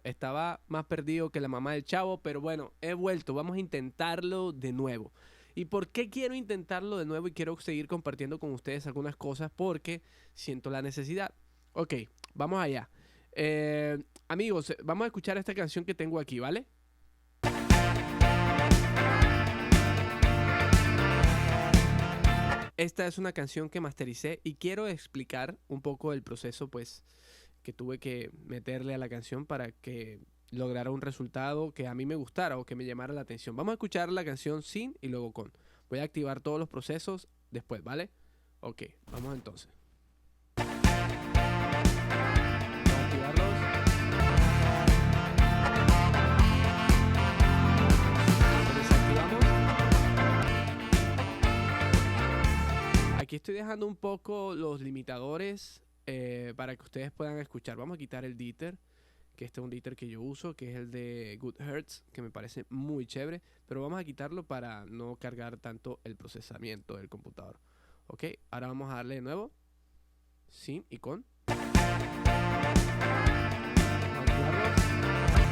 Estaba más perdido que la mamá del chavo, pero bueno, he vuelto. Vamos a intentarlo de nuevo. ¿Y por qué quiero intentarlo de nuevo y quiero seguir compartiendo con ustedes algunas cosas? Porque siento la necesidad. Ok, vamos allá. Amigos, vamos a escuchar esta canción que tengo aquí, ¿vale? Esta es una canción que mastericé y quiero explicar un poco el proceso, pues, que tuve que meterle a la canción para que lograra un resultado que a mí me gustara o que me llamara la atención. Vamos a escuchar la canción sin y luego con. Voy a activar todos los procesos después, ¿vale? Ok, vamos entonces. Vamos a activarlos. Desactivamos. Aquí estoy dejando un poco los limitadores para que ustedes puedan escuchar. Vamos a quitar el Dithert, que este es un Dithert que yo uso, que es el de Goodhertz, que me parece muy chévere, pero vamos a quitarlo para no cargar tanto el procesamiento del computador. Ok, ahora vamos a darle de nuevo, sin y con. Vamos a activarlos. Ahí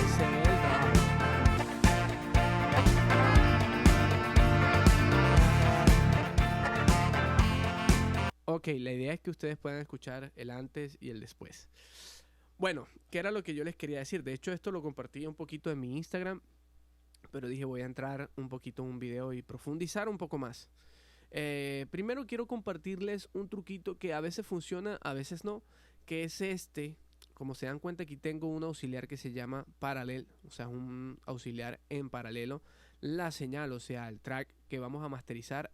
se ve el trabajo. Ok, la idea es que ustedes puedan escuchar el antes y el después. Bueno, ¿qué era lo que yo les quería decir? De hecho, esto lo compartí un poquito en mi Instagram, pero dije voy a entrar un poquito en un video y profundizar un poco más. Primero quiero compartirles un truquito que a veces funciona, a veces no, que es este. Como se dan cuenta, aquí tengo un auxiliar que se llama Parallel, o sea, un auxiliar en paralelo. La señal, o sea, el track que vamos a masterizar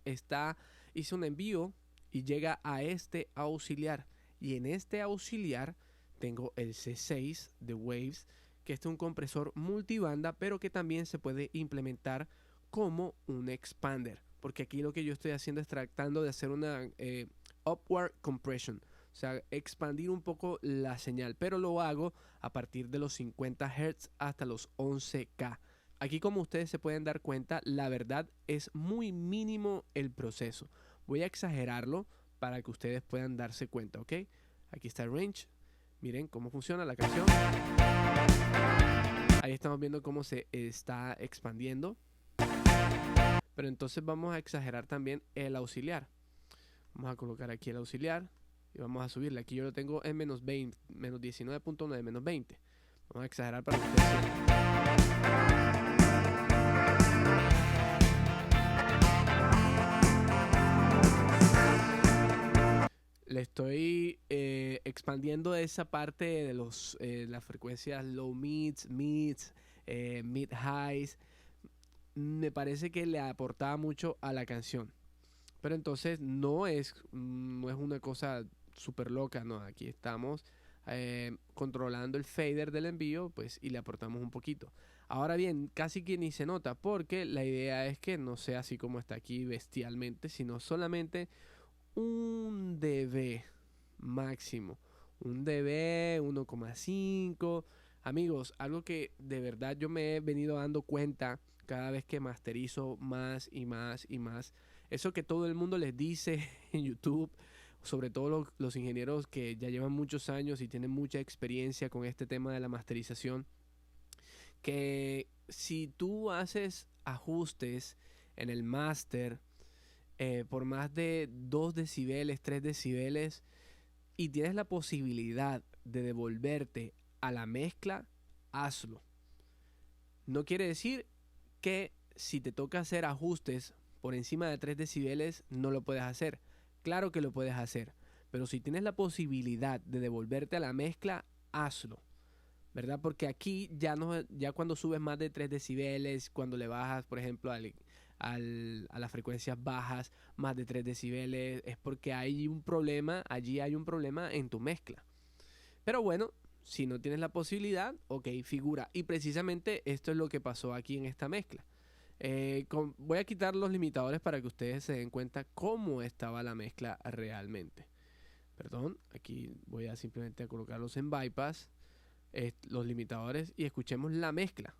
hice un envío y llega a este auxiliar. Y en este auxiliar tengo el C6 de Waves, que este es un compresor multibanda, pero que también se puede implementar como un expander. Porque aquí lo que yo estoy haciendo es tratando de hacer una upward compression, o sea, expandir un poco la señal, pero lo hago a partir de los 50 Hz hasta los 11K. Aquí, como ustedes se pueden dar cuenta, la verdad es muy mínimo el proceso. Voy a exagerarlo para que ustedes puedan darse cuenta, ¿ok? Aquí está el range. Miren cómo funciona la canción. Ahí estamos viendo cómo se está expandiendo. Pero entonces vamos a exagerar también el auxiliar. Vamos a colocar aquí el auxiliar y vamos a subirle. Aquí yo lo tengo en menos 20, menos 19.9, menos 20. Vamos a exagerar para que ustedes sientan. Le estoy expandiendo esa parte de las frecuencias low mids, mid highs. Me parece que le aportaba mucho a la canción. Pero entonces no es una cosa súper loca, no. Aquí estamos controlando el fader del envío, pues, y le aportamos un poquito. Ahora bien, casi que ni se nota, porque la idea es que no sea así como está aquí bestialmente, sino solamente un dB máximo. Un dB, 1,5. Amigos, algo que de verdad yo me he venido dando cuenta cada vez que masterizo más y más y más. Eso que todo el mundo les dice en YouTube, sobre todo los ingenieros que ya llevan muchos años y tienen mucha experiencia con este tema de la masterización, que si tú haces ajustes en el máster por más de 2 decibeles, 3 decibeles, y tienes la posibilidad de devolverte a la mezcla, hazlo. No quiere decir que si te toca hacer ajustes por encima de 3 decibeles no lo puedes hacer. Claro que lo puedes hacer, pero si tienes la posibilidad de devolverte a la mezcla, hazlo, ¿verdad? Porque aquí ya cuando subes más de 3 decibeles, cuando le bajas, por ejemplo, a las frecuencias bajas, más de 3 decibeles, es porque hay un problema, allí hay un problema en tu mezcla. Pero bueno, si no tienes la posibilidad, ok, figura. Y precisamente esto es lo que pasó aquí en esta mezcla. Voy a quitar los limitadores para que ustedes se den cuenta cómo estaba la mezcla realmente. Perdón, aquí voy a simplemente colocarlos en bypass, los limitadores, y escuchemos la mezcla.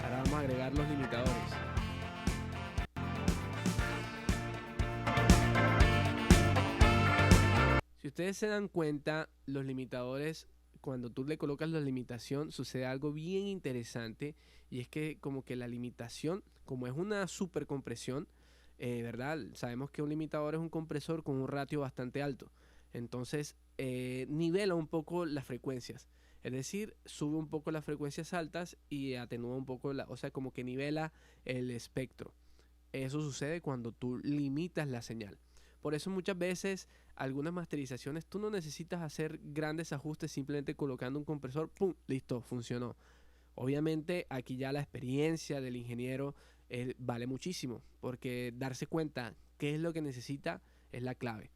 Ahora vamos a agregar los limitadores. Si ustedes se dan cuenta, los limitadores, cuando tú le colocas la limitación, sucede algo bien interesante, y es que como que la limitación, como es una super compresión, ¿verdad? Sabemos que un limitador es un compresor con un ratio bastante alto. Entonces, nivela un poco las frecuencias. Es decir, sube un poco las frecuencias altas y atenúa un poco, o sea, como que nivela el espectro. Eso sucede cuando tú limitas la señal. Por eso muchas veces algunas masterizaciones tú no necesitas hacer grandes ajustes, simplemente colocando un compresor, ¡pum!, listo, funcionó. Obviamente aquí ya la experiencia del ingeniero vale muchísimo, porque darse cuenta qué es lo que necesita es la clave.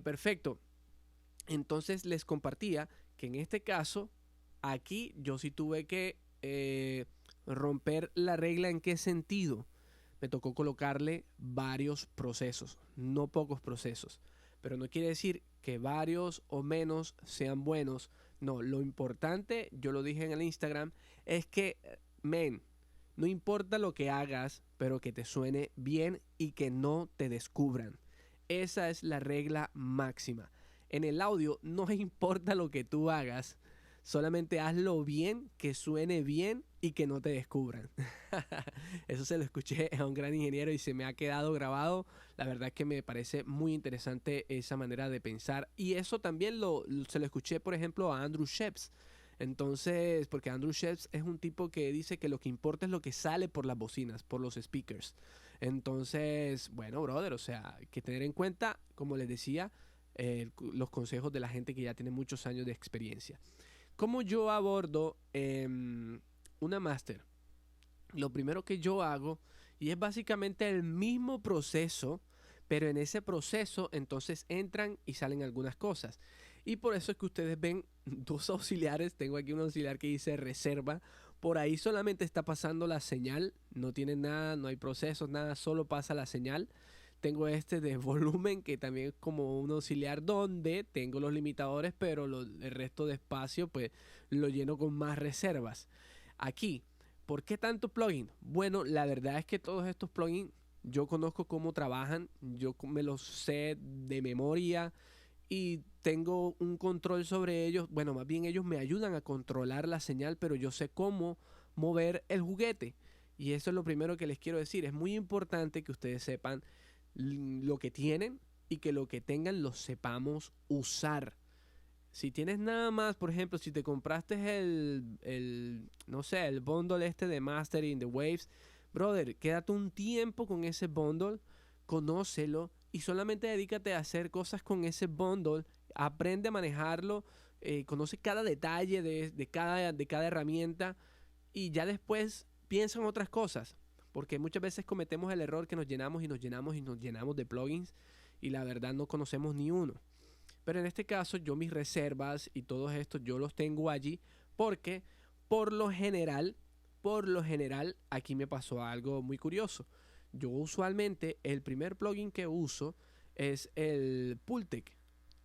Perfecto. Entonces les compartía que en este caso, aquí yo sí tuve que romper la regla. ¿En qué sentido? Me tocó colocarle varios procesos, no pocos procesos. Pero no quiere decir que varios o menos sean buenos. No, lo importante, yo lo dije en el Instagram, es que, no importa lo que hagas, pero que te suene bien y que no te descubran. Esa es la regla máxima. En el audio no importa lo que tú hagas, solamente hazlo bien, que suene bien y que no te descubran. Eso se lo escuché a un gran ingeniero y se me ha quedado grabado. La verdad es que me parece muy interesante esa manera de pensar. Y eso también se lo escuché, por ejemplo, a Andrew Sheps. Entonces, porque Andrew Sheps es un tipo que dice que lo que importa es lo que sale por las bocinas, por los speakers. Entonces, bueno, brother, o sea, hay que tener en cuenta, como les decía, los consejos de la gente que ya tiene muchos años de experiencia. ¿Cómo yo abordo una máster? Lo primero que yo hago, y es básicamente el mismo proceso, pero en ese proceso entonces entran y salen algunas cosas. Y por eso es que ustedes ven dos auxiliares. Tengo aquí un auxiliar que dice reserva. Por ahí solamente está pasando la señal, no tiene nada, no hay procesos, nada, solo pasa la señal. Tengo este de volumen, que también es como un auxiliar donde tengo los limitadores, pero el resto de espacio pues lo lleno con más reservas. Aquí, ¿por qué tanto plugin? Bueno, la verdad es que todos estos plugins yo conozco cómo trabajan, yo me los sé de memoria y tengo un control sobre ellos. Bueno, más bien ellos me ayudan a controlar la señal, pero yo sé cómo mover el juguete. Y eso es lo primero que les quiero decir. Es muy importante que ustedes sepan lo que tienen y que lo que tengan lo sepamos usar. Si tienes nada más, por ejemplo, si te compraste no sé, el bundle este de Mastering, de Waves, brother, quédate un tiempo con ese bundle, conócelo y solamente dedícate a hacer cosas con ese bundle, aprende a manejarlo, conoce cada detalle de cada herramienta y ya después piensa en otras cosas. Porque muchas veces cometemos el error que nos llenamos y nos llenamos y nos llenamos de plugins y la verdad no conocemos ni uno. Pero en este caso yo mis reservas y todos estos yo los tengo allí porque por lo general aquí me pasó algo muy curioso. Yo usualmente el primer plugin que uso es el Pultec.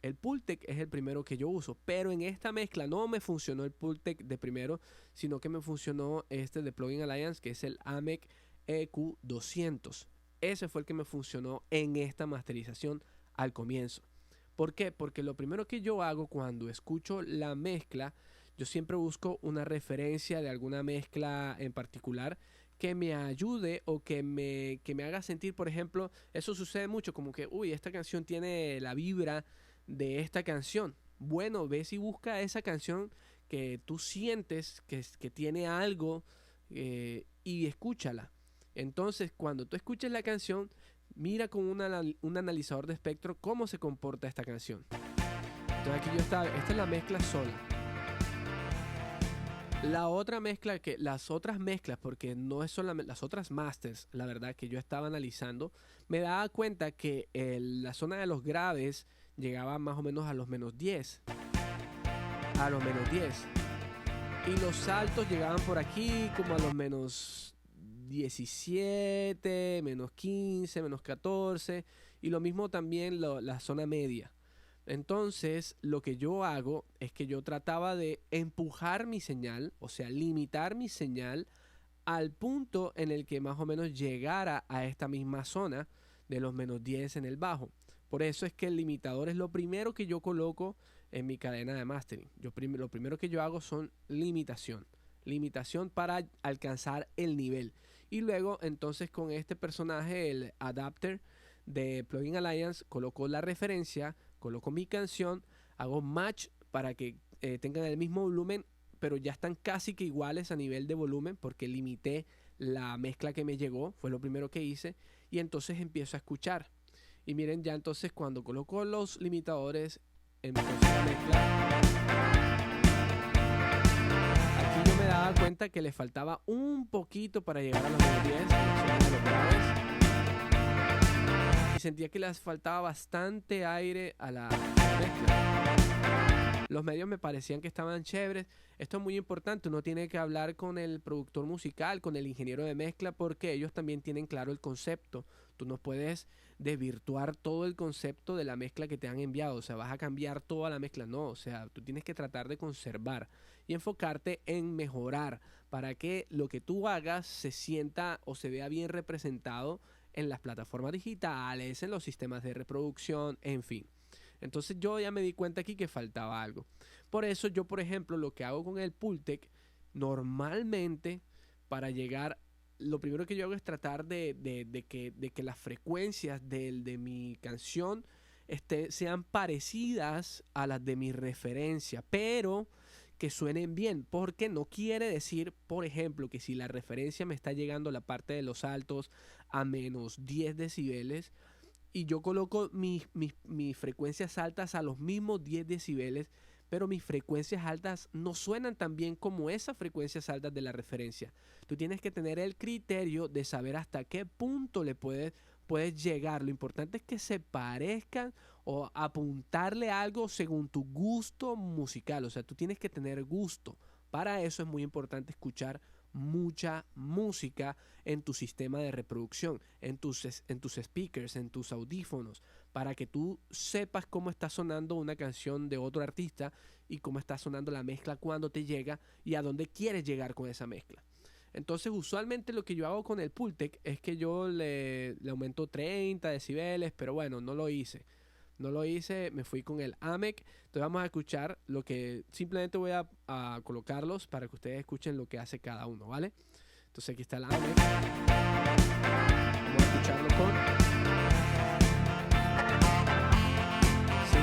El Pultec es el primero que yo uso, pero en esta mezcla no me funcionó el Pultec de primero, sino que me funcionó este de Plugin Alliance, que es el AMEC EQ200. Ese fue el que me funcionó en esta masterización al comienzo. ¿Por qué? Porque lo primero que yo hago cuando escucho la mezcla, yo siempre busco una referencia de alguna mezcla en particular que me ayude o que me haga sentir, por ejemplo, eso sucede mucho, como que, uy, esta canción tiene la vibra de esta canción. Bueno, ves y busca esa canción que tú sientes que tiene algo y escúchala. Entonces, cuando tú escuches la canción, mira con un analizador de espectro cómo se comporta esta canción. Entonces aquí esta es la mezcla sola. La otra mezcla, las otras mezclas, porque no es solamente las otras masters, la verdad que yo estaba analizando, me daba cuenta que la zona de los graves llegaba más o menos a los menos 10. A los menos 10. Y los saltos llegaban por aquí como a los menos 17, menos 15, menos 14. Y lo mismo también la zona media. Entonces, lo que yo hago es que yo trataba de empujar mi señal, o sea, limitar mi señal al punto en el que más o menos llegara a esta misma zona de los -10 en el bajo. Por eso es que el limitador es lo primero que yo coloco en mi cadena de mastering. Lo primero que yo hago son limitación para alcanzar el nivel. Y luego entonces con este personaje, el adapter de Plugin Alliance, coloco la referencia, coloco mi canción, hago match para que tengan el mismo volumen, pero ya están casi que iguales a nivel de volumen porque limité la mezcla que me llegó, fue lo primero que hice, y entonces empiezo a escuchar. Y miren, ya entonces cuando coloco los limitadores, entonces la mezcla, aquí yo me daba cuenta que le faltaba un poquito para llegar a los -10, y sentía que les faltaba bastante aire a la mezcla. Los medios me parecían que estaban chéveres. Esto es muy importante, uno tiene que hablar con el productor musical, con el ingeniero de mezcla, porque ellos también tienen claro el concepto. Tú no puedes desvirtuar todo el concepto de la mezcla que te han enviado, o sea, vas a cambiar toda la mezcla, no, o sea, tú tienes que tratar de conservar y enfocarte en mejorar para que lo que tú hagas se sienta o se vea bien representado en las plataformas digitales, en los sistemas de reproducción, en fin. Entonces yo ya me di cuenta aquí que faltaba algo. Por eso yo, por ejemplo, lo que hago con el Pultec, normalmente para llegar, lo primero que yo hago es tratar de que las frecuencias de mi canción sean parecidas a las de mi referencia, pero que suenen bien, porque no quiere decir, por ejemplo, que si la referencia me está llegando la parte de los altos a -10 decibeles, y yo coloco mis frecuencias altas a los mismos 10 decibeles, pero mis frecuencias altas no suenan tan bien como esas frecuencias altas de la referencia. Tú tienes que tener el criterio de saber hasta qué punto le puedes llegar. Lo importante es que se parezcan o apuntarle algo según tu gusto musical. O sea, tú tienes que tener gusto. Para eso es muy importante escuchar mucha música en tu sistema de reproducción, en tus speakers, en tus audífonos, para que tú sepas cómo está sonando una canción de otro artista y cómo está sonando la mezcla cuando te llega y a dónde quieres llegar con esa mezcla. Entonces usualmente lo que yo hago con el Pultec es que yo le aumento 30 decibeles, pero bueno, no lo hice, me fui con el AMEC. Entonces vamos a escuchar lo que, simplemente voy a colocarlos para que ustedes escuchen lo que hace cada uno, ¿vale? Entonces aquí está el AMEC. Vamos a escucharlo con... ¿Sí?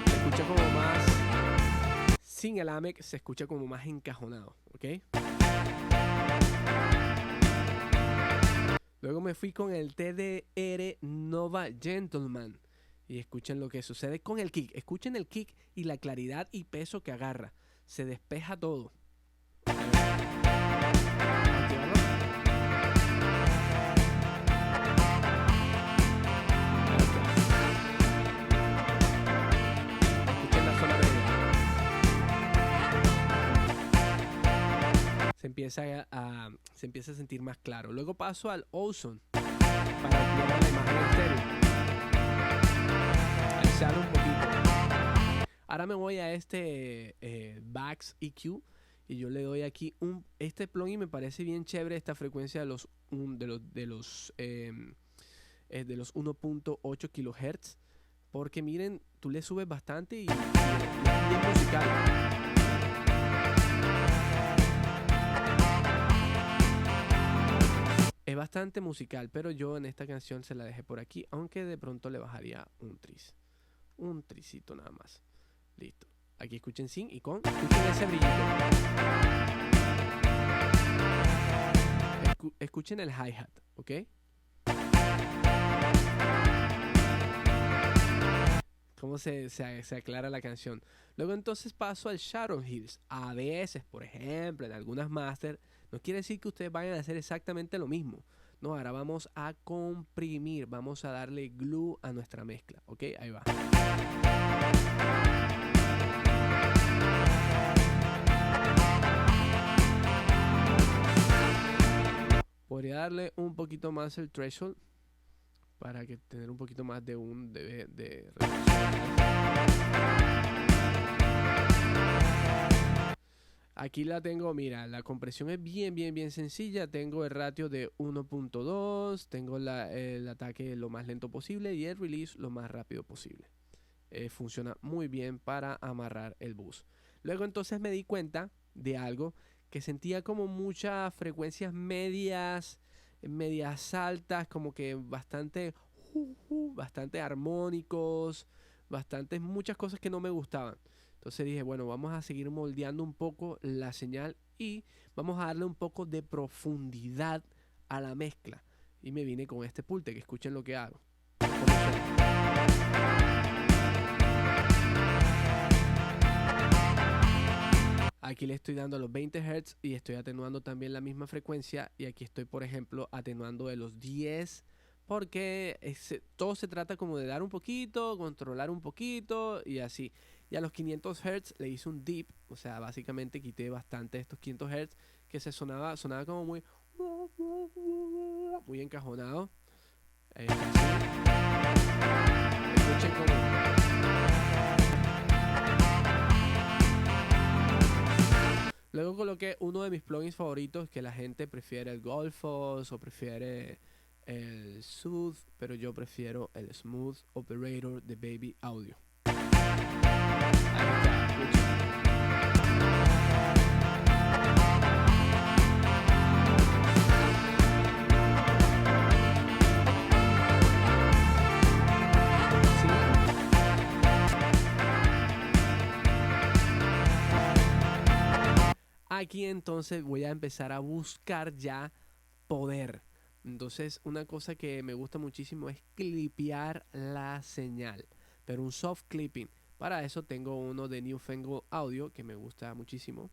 Se escucha como más... Sin el AMEC se escucha como más encajonado, ¿ok? Luego me fui con el TDR Nova Gentleman. Y escuchen lo que sucede con el kick. Escuchen el kick y la claridad y peso que agarra. Se despeja todo. Escuchen la zona media. Se empieza a sentir más claro. Luego paso al Ozone para ampliar la imagen estéreo. Alzar un poquito. Ahora me voy a este Bax EQ y yo le doy aquí este plugin me parece bien chévere, esta frecuencia de los 1.8 kHz, porque miren, tú le subes bastante y es bien musical. Es bastante musical, pero yo en esta canción se la dejé por aquí, aunque de pronto le bajaría un tricito nada más. Listo. Aquí escuchen sin y con. Escuchen ese brillito. Escuchen el hi-hat, ¿ok? Cómo se aclara la canción. Luego entonces paso al Shadow Hills. A veces, por ejemplo, en algunas master, no quiere decir que ustedes vayan a hacer exactamente lo mismo. No, ahora vamos a comprimir. Vamos a darle glue a nuestra mezcla, ¿ok? Ahí va. Podría darle un poquito más el threshold para que tener un poquito más de Aquí la tengo, mira, la compresión es bien sencilla. Tengo el ratio de 1.2, tengo el ataque lo más lento posible y el release lo más rápido posible. Funciona muy bien para amarrar el bus. Luego entonces me di cuenta de algo, que sentía como muchas frecuencias medias altas, como que bastante armónicos, muchas cosas que no me gustaban. Entonces dije, bueno, vamos a seguir moldeando un poco la señal y vamos a darle un poco de profundidad a la mezcla. Y me vine con este pulte, que escuchen lo que hago. Aquí le estoy dando a los 20 Hz y estoy atenuando también la misma frecuencia. Y aquí estoy, por ejemplo, atenuando de los 10, porque todo se trata como de dar un poquito, controlar un poquito y así. Y a los 500 Hz le hice un dip, o sea, básicamente quité bastante estos 500 Hz que sonaba como muy encajonado. Escuchen cómo. Luego coloqué uno de mis plugins favoritos, que la gente prefiere el Golfos o prefiere el Soothe, pero yo prefiero el Smooth Operator de Baby Audio. Ahí está, escuchen. Aquí entonces voy a empezar a buscar ya poder. Entonces una cosa que me gusta muchísimo es clipear la señal, pero un soft clipping. Para eso tengo uno de Newfangled Audio que me gusta muchísimo.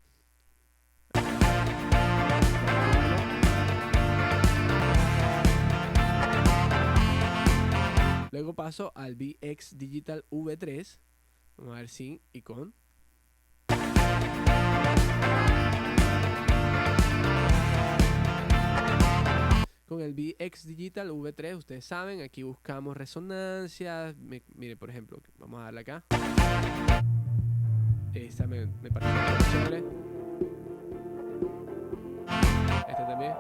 Luego paso al VX Digital V3. Vamos a ver sin y con. Con el VX Digital V3, ustedes saben, aquí buscamos resonancias. Mire, por ejemplo, vamos a darle acá. Esta me parece muy chévere. Esta también.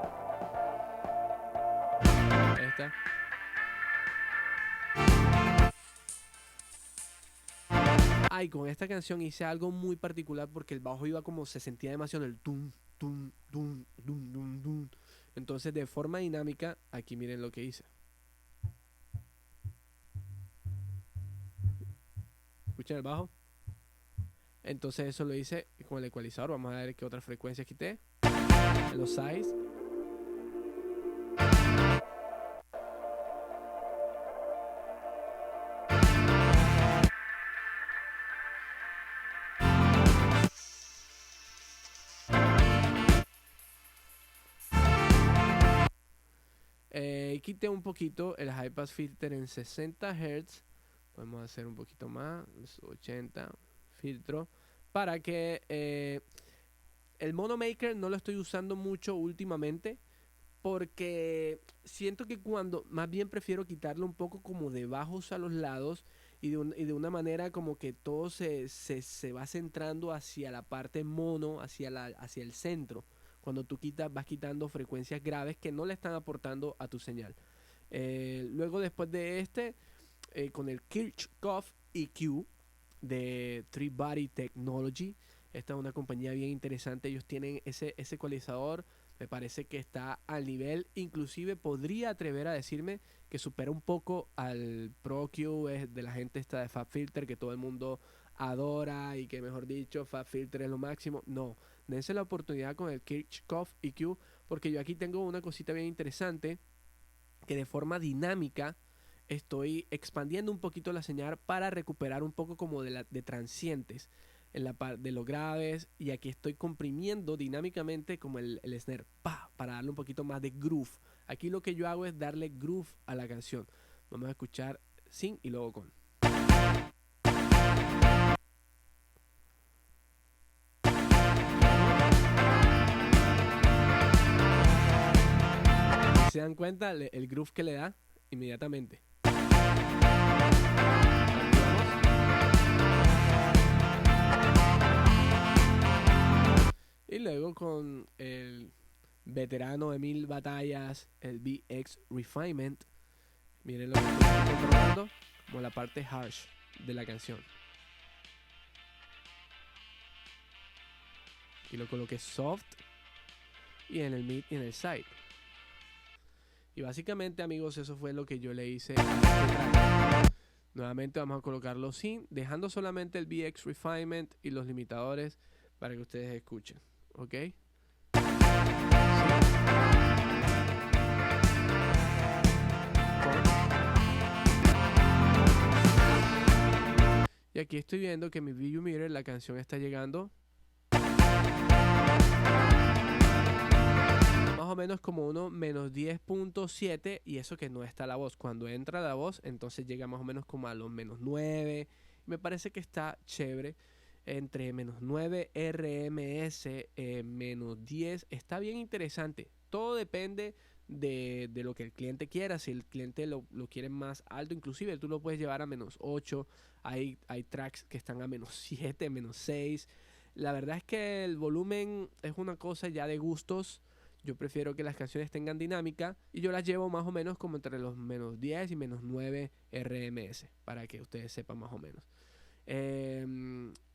Esta. Ay, con esta canción hice algo muy particular porque el bajo iba como, se sentía demasiado el tum, tum, tum, tum, tum, tum. Entonces, de forma dinámica, aquí miren lo que hice. ¿Escuchan el bajo? Entonces eso lo hice con el ecualizador. Vamos a ver qué otra frecuencia quité. En los size. Quité un poquito el high pass filter en 60 Hz. Podemos hacer un poquito más, 80 filtro, para que el Mono Maker no lo estoy usando mucho últimamente, porque siento que más bien prefiero quitarle un poco como de bajos a los lados y de una manera como que todo se va centrando hacia la parte mono, hacia el centro. Cuando tú vas quitando frecuencias graves que no le están aportando a tu señal. Luego después de con el Kirchhoff EQ de Three Body Technology. Esta es una compañía bien interesante. Ellos tienen ese ecualizador. Me parece que está al nivel. Inclusive podría atrever a decirme que supera un poco al Pro EQ de la gente esta de FabFilter, que todo el mundo adora y que, mejor dicho, FabFilter es lo máximo. No, dense la oportunidad con el Kirchhoff EQ, porque yo aquí tengo una cosita bien interesante, que de forma dinámica estoy expandiendo un poquito la señal para recuperar un poco como de transientes en la parte de los graves, y aquí estoy comprimiendo dinámicamente como el snare para darle un poquito más de groove. Aquí lo que yo hago es darle groove a la canción. Vamos a escuchar sin y luego con. ¿Se dan cuenta el groove que le da inmediatamente? Y luego con el veterano de 1000 batallas, el VX Refinement. Miren lo que estoy controlando como la parte harsh de la canción. Y lo coloqué soft y en el mid y en el side. Y básicamente, amigos, eso fue lo que yo le hice a este track. Nuevamente vamos a colocarlo sin, dejando solamente el VX Refinement y los limitadores para que ustedes escuchen. ¿Ok? Sí. Y aquí estoy viendo que mi View Meter, la canción está llegando más o menos como uno menos 10.7, y eso que no está la voz. Cuando entra la voz, entonces llega más o menos como a los menos 9. Me parece que está chévere. Entre menos 9 RMS, menos 10. Está bien interesante. Todo depende de lo que el cliente quiera. Si el cliente lo quiere más alto, inclusive tú lo puedes llevar a menos 8. Hay tracks que están a menos 7, menos 6. La verdad es que el volumen es una cosa ya de gustos. Yo prefiero que las canciones tengan dinámica y yo las llevo más o menos como entre los menos 10 y menos 9 RMS, para que ustedes sepan más o menos.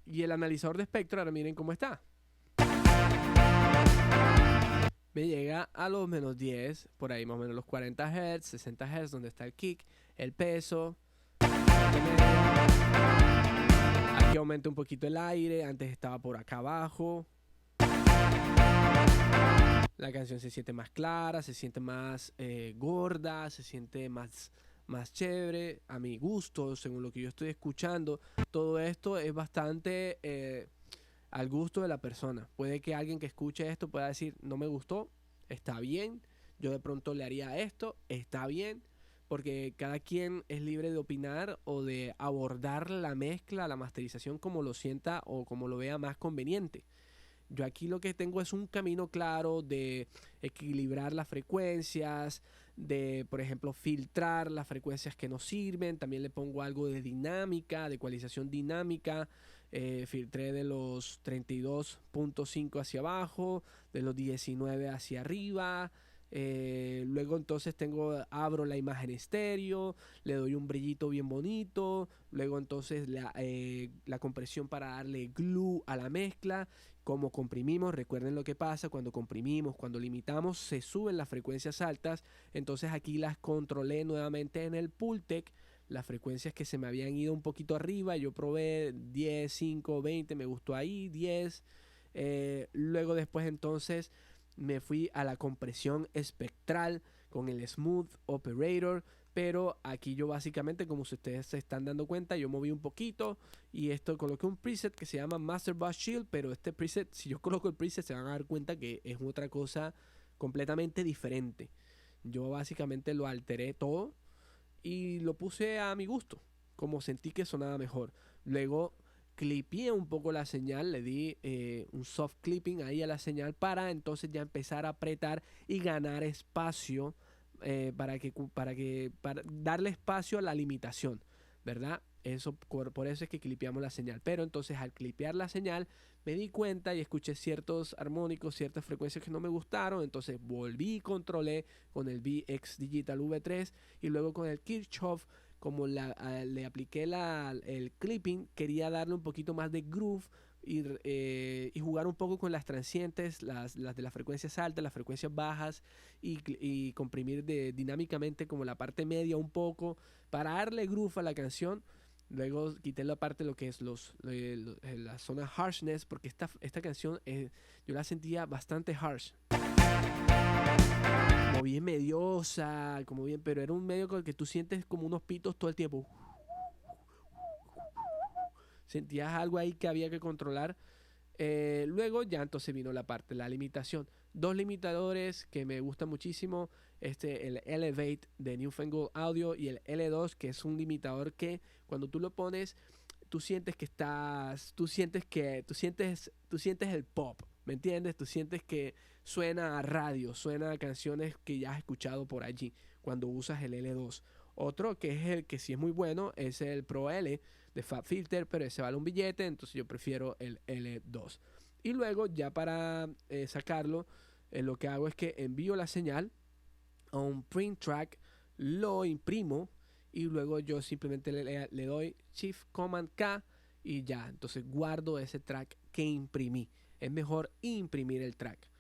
Y el analizador de espectro, ahora miren cómo está. Me llega a los menos 10, por ahí más o menos los 40 Hz, 60 Hz, donde está el kick, el peso. Aquí aumenta un poquito el aire, antes estaba por acá abajo. La canción se siente más clara, se siente más gorda, se siente más chévere, a mi gusto, según lo que yo estoy escuchando. Todo esto es bastante al gusto de la persona. Puede que alguien que escuche esto pueda decir, no me gustó, está bien. Yo de pronto le haría esto, está bien. Porque cada quien es libre de opinar o de abordar la mezcla, la masterización como lo sienta o como lo vea más conveniente. Yo aquí lo que tengo es un camino claro de equilibrar las frecuencias, de, por ejemplo, filtrar las frecuencias que no sirven. También le pongo algo de dinámica, de ecualización dinámica. Filtré de los 32.5 hacia abajo, de los 19 hacia arriba. Luego entonces abro la imagen estéreo, le doy un brillito bien bonito. Luego entonces la compresión para darle glue a la mezcla. Como comprimimos, recuerden lo que pasa cuando comprimimos, cuando limitamos, se suben las frecuencias altas. Entonces aquí las controlé nuevamente en el Pultec, las frecuencias que se me habían ido un poquito arriba. Yo probé 10, 5, 20, me gustó ahí 10. Luego después entonces me fui a la compresión espectral con el Smooth Operator. Pero aquí yo básicamente, como si ustedes se están dando cuenta, yo moví un poquito y esto coloqué un preset que se llama Master Bass Shield. Pero este preset, si yo coloco el preset, se van a dar cuenta que es otra cosa completamente diferente. Yo básicamente lo alteré todo y lo puse a mi gusto, como sentí que sonaba mejor. Luego clipié un poco la señal, le di un soft clipping ahí a la señal para entonces ya empezar a apretar y ganar espacio, para darle espacio a la limitación, ¿verdad? Por eso es que clipeamos la señal. Pero entonces al clipear la señal me di cuenta y escuché ciertos armónicos, ciertas frecuencias que no me gustaron. Entonces volví y controlé con el VX Digital V3 y luego con el Kirchhoff. Como le apliqué el clipping, quería darle un poquito más de groove y jugar un poco con las transientes, las de las frecuencias altas, las frecuencias bajas, y comprimir dinámicamente como la parte media un poco para darle groove a la canción. Luego quité la parte de lo que es la zona harshness, porque esta canción yo la sentía bastante harsh, como bien mediosa, como bien, pero era un medio con el que tú sientes como unos pitos todo el tiempo. Sentías algo ahí que había que controlar. Luego ya entonces vino la parte, la limitación. Dos limitadores que me gustan muchísimo. El Elevate de Newfangled Audio y el L2, que es un limitador que cuando tú lo pones, tú sientes el pop, ¿me entiendes? Tú sientes que suena a radio, suena a canciones que ya has escuchado por allí cuando usas el L2. Otro que es el que sí es muy bueno es el Pro L de FabFilter, pero ese vale un billete, entonces yo prefiero el L2. Y luego ya para sacarlo, lo que hago es que envío la señal a un print track, lo imprimo y luego yo simplemente le doy Shift Command K y ya. Entonces guardo ese track que imprimí. Es mejor imprimir el track.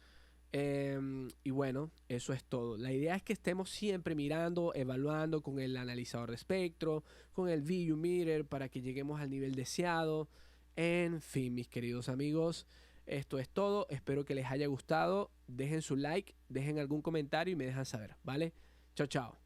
Y bueno, eso es todo. La idea es que estemos siempre mirando, evaluando con el analizador de espectro, con el VU Meter para que lleguemos al nivel deseado. En fin, mis queridos amigos, esto es todo. Espero que les haya gustado. Dejen su like, dejen algún comentario y me dejan saber, ¿vale? Chao, chao.